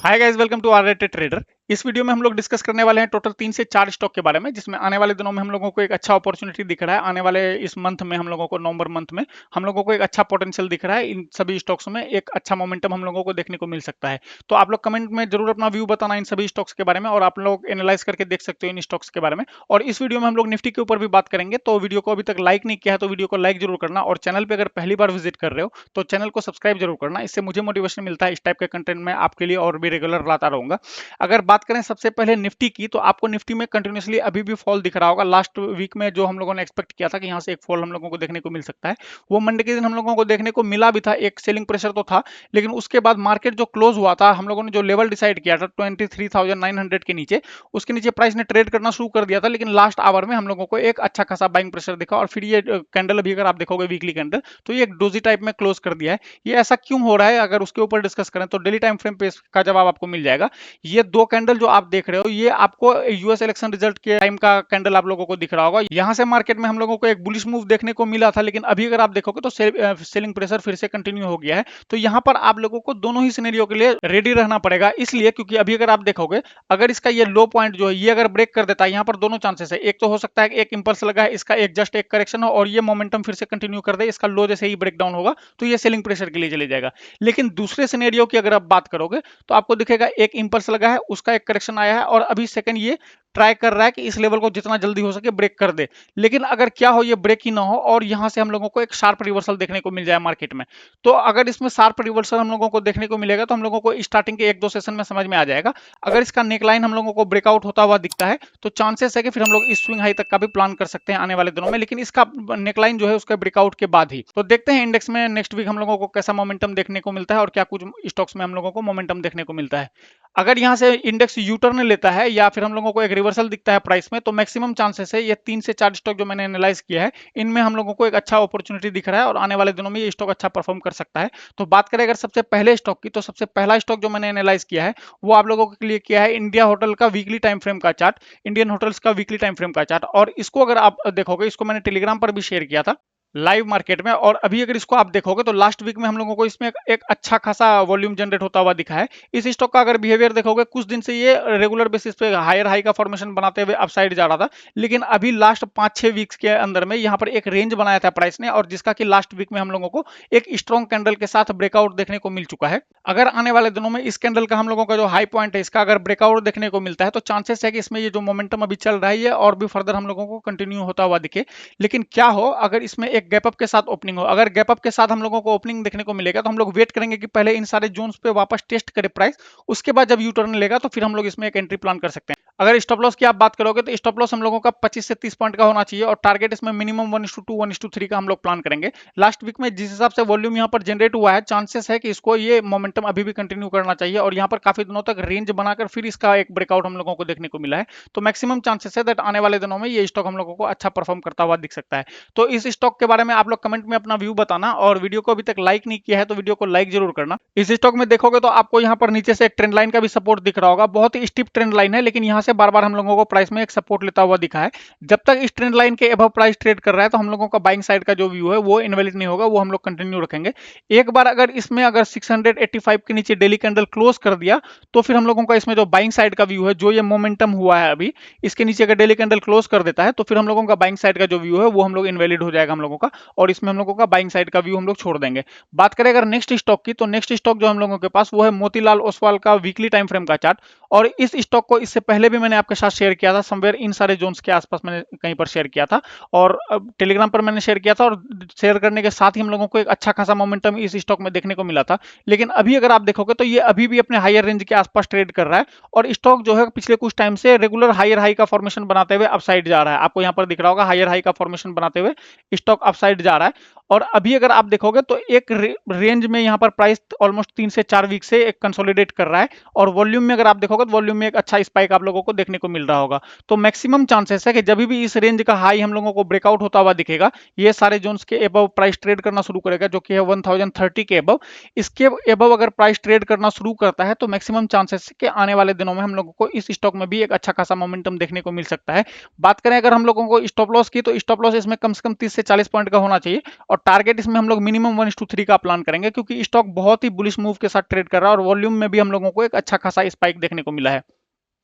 Hi guys, welcome to R rated trader. इस video में हम लोग डिस्कस करने वाले हैं टोटल 3 से 4 स्टॉक के बारे में, जिसमें आने वाले दिनों में हम लोगों को एक अच्छा अपॉर्चुनिटी दिख रहा है। आने वाले इस मंथ में हम लोगों को नवंबर मंथ में हम लोगों को एक अच्छा पोटेंशियल दिख रहा है। इन सभी स्टॉक्स में एक अच्छा मोमेंटम हम लोगों को देखने को मिल सकता है। तो आप लोग कमेंट में जरूर अपना व्यू बताना इन सभी स्टॉक्स के बारे में, और आप लोग एनालाइज करके देख सकते हो इन स्टॉक्स के बारे में। और इस वीडियो में हम लोग निफ्टी के ऊपर भी बात करेंगे। तो वीडियो को अभी तक लाइक नहीं किया है तो वीडियो को लाइक जरूर करना, और चैनल पर अगर पहली बार विजिट कर रहे हो तो चैनल को सब्सक्राइब जरूर करना। इससे मुझे मोटिवेशन मिलता है इस टाइप के कंटेंट में आपके लिए और भी रेगुलर लाता रहूंगा। अगर बात करें सबसे पहले निफ्टी की, तो आपको निफ्टी में कंटिन्यूअसली अभी भी फॉल दिख रहा होगा। लास्ट वीक में जो हम लोगों ने एक्सपेक्ट किया था कि यहाँ से एक फॉल हम लोगों को देखने को मिल सकता है, वो मंडे के दिन हम लोगों को देखने को मिला भी था। एक सेलिंग प्रेशर तो था, लेकिन उसके बाद मार्केट जो क्लोज हुआ था, हम लोगों ने जो लेवल डिसाइड किया था 23,900 के नीचे, उसके नीचे प्राइस ने ट्रेड करना शुरू कर दिया था। लेकिन लास्ट आवर में हम लोगों को एक अच्छा खासा बाइंग प्रेशर दिखा, और फिर ये कैंडल अभी अगर आप देखोगे वीकली कैंडल, तो ये एक डोजी टाइप में क्लोज कर दिया है। ये ऐसा क्यों हो रहा है, अगर उसके ऊपर डिस्कस करें तो डेली टाइम फ्रेम पे इसका जवाब आपको मिल जाएगा। ये दो कैंडल जो आप देख रहे हो, ये आपको यूएस इलेक्शन रिजल्ट के टाइम का कैंडल आप लोगों को दिख रहा होगा। यहां से मार्केट में हम लोगों को एक बुलिश मूव देखने को मिला था, लेकिन अभी अगर आप देखोगे तो सेलिंग प्रेशर फिर से कंटिन्यू हो गया है। तो यहां पर आप लोगों को दोनों ही सिनेरियो के लिए रेडी रहना पड़ेगा, इसलिए क्योंकि अभी अगर आप देखोगे, अगर इसका ये लो पॉइंट जो है ये अगर ब्रेक कर देता है, यहाँ पर दोनों चांसेस है। एक तो हो सकता है कि एक इंपल्स लगा है, इसका एक जस्ट एक करेक्शन हो और ये मोमेंटम फिर से कंटिन्यू कर दे, इसका लो जैसे ही ब्रेक डाउन होगा तो ये सेलिंग प्रेशर के लिए चले जाएगा। लेकिन दूसरे सिनेरियो की अगर आप बात करोगे, तो आपको दिखेगा एक इंपल्स लगा है, उसका एक करेक्शन आया है, और अभी सेकंड ये ट्राई कर रहा है कि इस लेवल को जितना जल्दी हो सके ब्रेक कर दे। लेकिन अगर क्या हो, ये ब्रेक ही ना हो और यहां से हम लोगों को एक शार्प रिवर्सल देखने को मिल जाए मार्केट में, तो अगर इसमें शार्प रिवर्सल हम लोगों को देखने को मिलेगा तो हम लोगों को स्टार्टिंग के एक दो सेशन में समझ में आ जाएगा। अगर इसका नेकलाइन हम लोगों को ब्रेकआउट होता हुआ दिखता है, तो चांसेस है कि फिर हम लोग इस स्विंग हाई तक का भी प्लान कर सकते हैं आने वाले दिनों में। लेकिन इसका नेकलाइन जो है उसका ब्रेकआउट के बाद ही, तो देखते हैं इंडेक्स में नेक्स्ट वीक हम लोगों को कैसा मोमेंटम देखने को मिलता है, और क्या कुछ स्टॉक्स में हम लोगों को मोमेंटम देखने को मिलता है। अगर यहां से इंडेक्स यू टर्न लेता है या फिर हम लोगों को एक रिवर्सल दिखता है प्राइस में, तो मैक्सिमम चांसेस है ये 3 से 4 स्टॉक जो मैंने एनालाइज किया है, इनमें हम लोगों को एक अच्छा अपॉर्चुनिटी दिख रहा है और आने वाले दिनों में ये स्टॉक अच्छा परफॉर्म कर सकता है। तो बात करें अगर सबसे पहले स्टॉक की, तो सबसे पहला स्टॉक जो मैंने एनालाइज किया है वो आप लोगों के लिए किया है इंडिया होटल का वीकली टाइम फ्रेम का चार्ट, इंडियन होटल्स का वीकली टाइम फ्रेम का चार्ट। और इसको अगर आप देखोगे, इसको मैंने टेलीग्राम पर भी शेयर किया था लाइव मार्केट में, और अभी अगर इसको आप देखोगे तो लास्ट वीक में हम लोगों को इसमें एक अच्छा खासा वॉल्यूम जनरेट होता हुआ दिखा है। इस स्टॉक का अगर बिहेवियर देखोगे, कुछ दिन से ये रेगुलर बेसिस पे हायर हाई का फॉर्मेशन बनाते हुए अपसाइड जा रहा था, लेकिन अभी लास्ट 5-6 वीक्स के अंदर में यहाँ पर एक रेंज बनाया था प्राइस ने, और जिसका कि लास्ट वीक में हम लोगों को एक स्ट्रॉन्ग कैंडल के साथ ब्रेकआउट देखने को मिल चुका है। अगर आने वाले दिनों में इस कैंडल का हम लोगों का जो हाई पॉइंट है इसका अगर ब्रेकआउट देखने को मिलता है, तो चांसेस है कि इसमें ये जो मोमेंटम अभी चल रहा है ये और भी फर्दर हम लोगों को कंटिन्यू होता हुआ दिखे। लेकिन क्या हो, अगर इसमें एक गैप अप के साथ ओपनिंग हो, अगर गैप अप के साथ हम लोगों को ओपनिंग देखने को मिलेगा, तो हम लोग वेट करेंगे कि पहले इन सारे जोन्स पे वापस टेस्ट करे प्राइस, उसके बाद जब यू टर्न लेगा तो फिर हम लोग इसमें एक एंट्री प्लान कर सकते हैं। अगर स्टॉप लॉस की आप बात करोगे, तो स्टॉप लॉस हम लोगों का 25 से 30 पॉइंट का होना चाहिए, और टारगेट इसमें मिनिमम 1:2 1:3 का हम लोग प्लान करेंगे। लास्ट वीक में जिस हिसाब से वॉल्यूम यहाँ पर जनरेट हुआ है, चांसेस है कि इसको ये मोमेंटम अभी भी कंटिन्यू करना चाहिए, और यहाँ पर काफी दिनों तक रेंज बनाकर फिर इसका एक ब्रेकआउट हम लोगों को देखने को मिला है। तो मैक्सिमम चांसेस है दैट आने वाले दिनों में ये स्टॉक हम लोगों को अच्छा परफॉर्म करता हुआ दिख सकता है। तो इस स्टॉक के बारे में आप लोग कमेंट में अपना व्यू बताना, और वीडियो को अभी तक लाइक नहीं किया है तो वीडियो को लाइक जरूर करना। इस स्टॉक में देखोगे तो आपको यहाँ पर नीचे से एक ट्रेंड लाइन का भी सपोर्ट दिख रहा होगा, बहुत ही स्टीप ट्रेंड लाइन है, लेकिन यहाँ से बार बार हम लोगों को प्राइस में एक सपोर्ट लेता हुआ दिखा है। जब तक इस ट्रेंड लाइन के अबव प्राइस ट्रेड कर रहा है, तो हम लोगों का बाइंग साइड का जो व्यू है वो इनवैलिड नहीं होगा, वो हम लोग कंटिन्यू रखेंगे। एक बार अगर इसमें अगर 685 के नीचे डेली कैंडल क्लोज कर दिया, तो फिर हम लोगों का इसमें जो बाइंग साइड का व्यू है, जो ये मोमेंटम हुआ है अभी, इसके नीचे अगर डेली कैंडल क्लोज कर देता है, तो फिर हम लोगों का बाइंग साइड का जो व्यू है वो हम लोग इनवैलिड हो जाएगा हम लोगों का, और इसमें हम लोगों का बाइंग साइड का व्यू हम लोग छोड़ देंगे। बात करें अगर नेक्स्ट स्टॉक की, तो नेक्स्ट स्टॉक जो हम लोगों के पास वो है मोतीलाल ओसवाल का वीकली टाइम फ्रेम का चार्ट। और इस स्टॉक को इससे पहले भी मैंने आपके साथ शेयर किया था, समवेयर इन सारे जोन्स के आसपास मैंने कहीं पर शेयर किया था, और टेलीग्राम पर मैंने शेयर किया था, और शेयर करने के साथ ही हम लोगों को एक अच्छा खासा मोमेंटम इस स्टॉक में देखने को मिला था। लेकिन अभी अगर आप देखोगे तो ये अभी भी अपने हायर रेंज के आसपास ट्रेड कर रहा है, और स्टॉक जो है पिछले कुछ टाइम से रेगुलर हायर हाई का फॉर्मेशन बनाते हुए अपसाइड जा रहा है। आपको यहाँ पर दिख रहा होगा हायर हाई का फॉर्मेशन बनाते हुए स्टॉक अपसाइड जा रहा है। और अभी अगर आप देखोगे तो एक रेंज में यहाँ पर प्राइस ऑलमोस्ट 3 से 4 वीक से एक कंसोलिडेट कर रहा है, और वॉल्यूम में अगर आप देखोगे तो वॉल्यूम में एक अच्छा स्पाइक आप लोगों को देखने को मिल रहा होगा। तो मैक्सिमम चांसेस है कि जब भी इस रेंज का हाई हम लोगों को ब्रेकआउट होता हुआ दिखेगा, ये सारे जोन्स के एबव प्राइस ट्रेड करना शुरू करेगा, जो कि है 1030 के एबव। इसके एबव अगर प्राइस ट्रेड करना शुरू करता है, तो मैक्सिमम चांसेस है कि आने वाले दिनों में हम लोगों को इस स्टॉक में भी एक अच्छा खासा मोमेंटम देखने को मिल सकता है। बात करें अगर हम लोगों को स्टॉप लॉस की, तो स्टॉप लॉस इसमें कम से कम 30 से 40 पॉइंट का होना चाहिए, और टारगेट इसमें हम लोग मिनिमम 1:3 का प्लान करेंगे, क्योंकि स्टॉक बहुत ही बुलिश मूव के साथ ट्रेड कर रहा है और वॉल्यूम में भी हम लोगों को एक अच्छा खासा स्पाइक देखने को मिला है।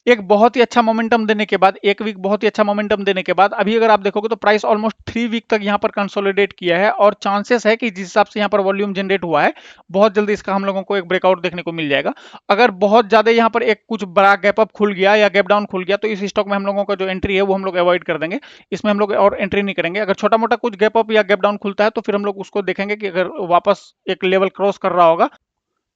एक बहुत ही अच्छा मोमेंटम देने के बाद, एक वीक बहुत ही अच्छा मोमेंटम देने के बाद अभी अगर आप देखोगे तो प्राइस ऑलमोस्ट 3 वीक तक यहाँ पर कंसोलिडेट किया है और चांसेस है कि जिस हिसाब से यहाँ पर वॉल्यूम जनरेट हुआ है बहुत जल्दी इसका हम लोगों को एक ब्रेकआउट देखने को मिल जाएगा। अगर बहुत ज्यादा यहाँ पर एक कुछ बड़ा गैप अप खुल गया या गैप डाउन खुल गया तो इस स्टॉक में हम लोगों का जो एंट्री है वो हम लोग अवॉइड कर देंगे, इसमें हम लोग और एंट्री नहीं करेंगे। अगर छोटा मोटा कुछ गैप अप या गैप डाउन खुलता है तो फिर हम लोग उसको देखेंगे कि अगर वापस एक लेवल क्रॉस कर रहा होगा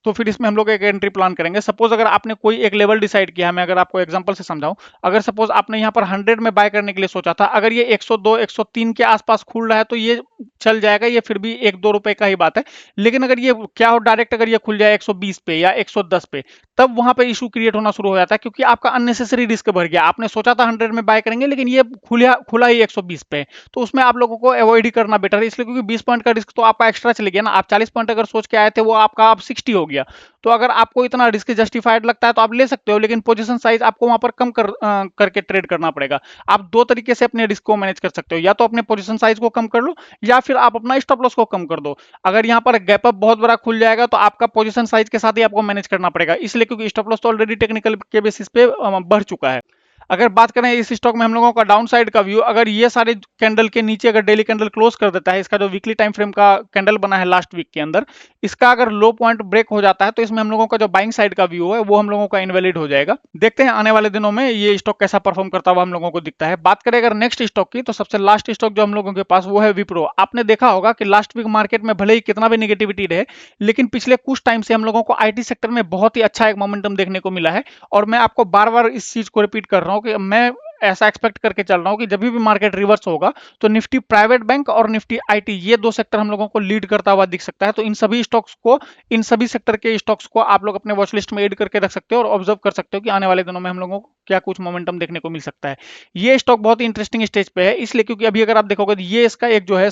तो फिर इसमें हम लोग एक एंट्री प्लान करेंगे। सपोज अगर आपने कोई एक लेवल डिसाइड किया है, मैं अगर आपको एग्जांपल से समझाऊं, अगर सपोज आपने यहाँ पर 100 में बाय करने के लिए सोचा था, अगर ये 102 103 के आसपास खुल रहा है तो ये चल जाएगा, ये फिर भी 1-2 रुपए का ही बात है। लेकिन अगर ये क्या हो डायरेक्ट अगर ये खुल जाए 120 पे या 110 पे, तब वहां पे इशू क्रिएट होना शुरू हो जाता है, क्योंकि आपका अननेसेसरी रिस्क बढ़ गया। आपने सोचा था 100 में बाय करेंगे लेकिन ये खुला ही 120 पे, तो उसमें आप लोगों को अवॉइड ही करना बेटर है, इसलिए क्योंकि 20 पॉइंट का रिस्क तो आपका एक्स्ट्रा चले गया ना। आप 40 पॉइंट अगर सोच के आए थे वो आपका अब 60 हो गया। तो अगर आपको इतना रिस्क जस्टिफाइड लगता है तो आप ले सकते हो, लेकिन पोजीशन साइज आपको वहां पर कम करके ट्रेड करना पड़ेगा। आप दो तरीके से अपने रिस्क को मैनेज कर सकते हो, या तो अपने पोजीशन साइज को कम कर लो या फिर आप अपना स्टॉप लॉस को कम कर दो। अगर यहाँ पर गैप अप बहुत बड़ा खुल जाएगा तो आपका पोजीशन साइज के साथ ही आपको मैनेज करना पड़ेगा, इसलिए क्योंकि स्टॉप लॉस तो ऑलरेडी टेक्निकल के बेसिस पे बढ़ चुका है। अगर बात करें इस स्टॉक में हम लोगों का डाउन साइड का व्यू, अगर ये सारे कैंडल के नीचे अगर डेली कैंडल क्लोज कर देता है, इसका जो वीकली टाइम फ्रेम का कैंडल बना है लास्ट वीक के अंदर, इसका अगर लो पॉइंट ब्रेक हो जाता है तो इसमें हम लोगों का जो बाइंग साइड का व्यू है वो हम लोगों का इनवैलिड हो जाएगा। देखते हैं आने वाले दिनों में ये स्टॉक कैसा परफॉर्म करता हुआ हम लोगों को दिखता है। बात करें अगर नेक्स्ट स्टॉक की, तो सबसे लास्ट स्टॉक जो हम लोगों के पास वो है विप्रो। आपने देखा होगा कि लास्ट वीक मार्केट में भले ही कितना भी निगेटिविटी रहे, लेकिन पिछले कुछ टाइम से हम लोगों को आईटी सेक्टर में बहुत ही अच्छा एक मोमेंटम देखने को मिला है। और मैं आपको बार बार इस चीज को रिपीट कर रहा हूं कि मैं ऐसा एक्सपेक्ट करके चल रहा हूं कि जब भी मार्केट रिवर्स होगा तो निफ्टी प्राइवेट बैंक और निफ्टी आईटी, ये दो सेक्टर हम लोगों को लीड करता हुआ दिख सकता है। तो इन सभी स्टॉक्स को, इन सभी सेक्टर के स्टॉक्स को आप लोग अपने वॉच लिस्ट में ऐड करके रख सकते हो और ऑब्जर्व कर सकते हो कि आने वाले दिनों में हम लोगों को क्या कुछ मोमेंटम देखने को मिल सकता है। ये स्टॉक बहुत ही इंटरेस्टिंग स्टेज पे है, इसलिए क्योंकि अभी अगर आप देखोगे तो ये इसका एक जो है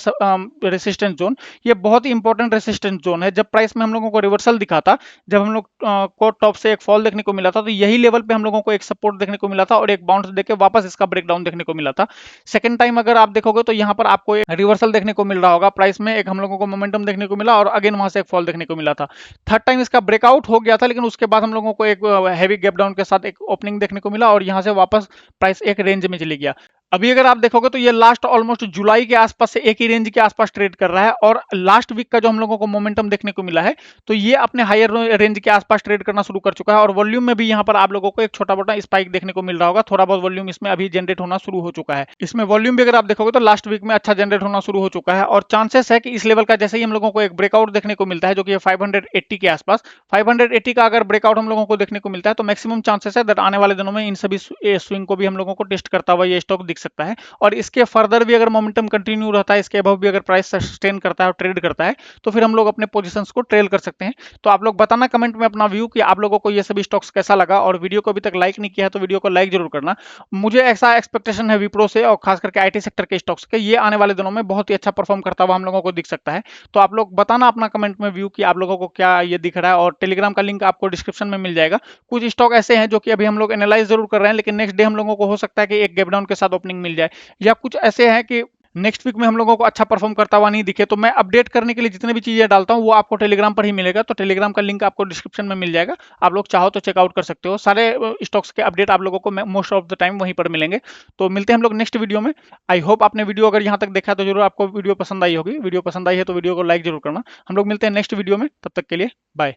रेसिस्टेंस जोन, ये बहुत ही इंपॉर्टेंट रेसिस्टेंस जोन है। जब प्राइस में हम लोगों को रिवर्सल दिखा था, जब हम लोग को टॉप से एक फॉल देखने को मिला था, तो यही लेवल पे हम लोगों को एक सपोर्ट देखने को मिला था और एक बाउंस देके वापस इसका ब्रेकडाउन देखने को मिला था। सेकंड टाइम अगर आप देखोगे तो यहाँ पर आपको एक रिवर्सल देखने को मिल रहा होगा, प्राइस में एक हम लोगों को मोमेंटम देखने को मिला और अगेन वहां से एक फॉल देखने को मिला था। थर्ड टाइम इसका ब्रेकआउट हो गया था, लेकिन उसके बाद हम लोगों को एक हैवी गैप डाउन के साथ एक ओपनिंग देखने को मिला और यहाँ से वापस प्राइस एक रेंज में चली गया। अभी अगर आप देखोगे तो ये लास्ट ऑलमोस्ट जुलाई के आसपास से एक ही रेंज के आसपास ट्रेड कर रहा है और लास्ट वीक का जो हम लोगों को मोमेंटम देखने को मिला है तो ये अपने हायर रेंज के आसपास ट्रेड करना शुरू कर चुका है और वॉल्यूम में भी यहाँ पर आप लोगों को एक छोटा मोटा स्पाइक देखने को मिल रहा होगा। थोड़ा बहुत वॉल्यूम इसमें अभी जनरेट होना शुरू हो चुका है। इसमें वॉल्यूम भी अगर आप देखोगे तो लास्ट वीक में अच्छा जनरेट होना शुरू हो चुका है और चांसेस है कि इस लेवल का जैसे ही हम लोगों को एक ब्रेकआउट देखने को मिलता है जो कि 580 के आसपास, 580 का अगर ब्रेकआउट हम लोगों को देखने को मिलता है तो मैक्सिमम चांसेस है दैट आने वाले दिनों में इन सभी स्विंग को भी हम लोगों को टेस्ट करता हुआ ये स्टॉक दिख सकता है। और इसके फर्दर भी अगर मोमेंटम कंटिन्यू रहता है, इसके अबव भी अगर प्राइस सस्टेन करता है और ट्रेड करता है तो फिर हम लोग अपने पोजीशंस को ट्रेल कर सकते हैं। तो आप लोग बताना कमेंट में अपना व्यू कि आप लोगों को ये सभी स्टॉक्स कैसा लगा, और वीडियो को अभी तक लाइक नहीं किया है तो वीडियो को लाइक जरूर करना। मुझे ऐसा एक्सपेक्टेशन है विप्रो से और खास करके आईटी सेक्टर के स्टॉक्स के, ये आने वाले दिनों में बहुत ही अच्छा परफॉर्म करता हुआ हम लोगों को दिख सकता है। तो आप लोग बताना अपना कमेंट में व्यू कि आप लोगों को क्या ये दिख रहा है, और टेलीग्राम का लिंक आपको डिस्क्रिप्शन में मिल जाएगा। कुछ स्टॉक ऐसे हैं जो कि अभी हम लोग एनालाइज जरूर कर रहे हैं, लेकिन नेक्स्ट डे हम लोगों को हो सकता है कि एक गैप डाउन के साथ ओपनिंग मिल जाए, या कुछ ऐसे हैं कि नेक्स्ट वीक में हम लोगों को अच्छा परफॉर्म करता हुआ नहीं दिखे। तो मैं अपडेट करने के लिए जितने भी चीजें डालता हूं वो आपको टेलीग्राम पर ही मिलेगा, तो टेलीग्राम का लिंक आपको डिस्क्रिप्शन में मिल जाएगा। आप लोग चाहो तो चेकआउट कर सकते हो, सारे स्टॉक्स के अपडेट आप लोगों को मोस्ट ऑफ द टाइम वहीं पर मिलेंगे। तो मिलते हैं हम लोग नेक्स्ट वीडियो में। आई होप आपने वीडियो अगर यहाँ तक देखा तो जरूर आपको वीडियो पसंद आई होगी। वीडियो पसंद आई है तो वीडियो को लाइक जरूर करना। हम लोग मिलते हैं नेक्स्ट वीडियो में, तब तक के लिए बाय।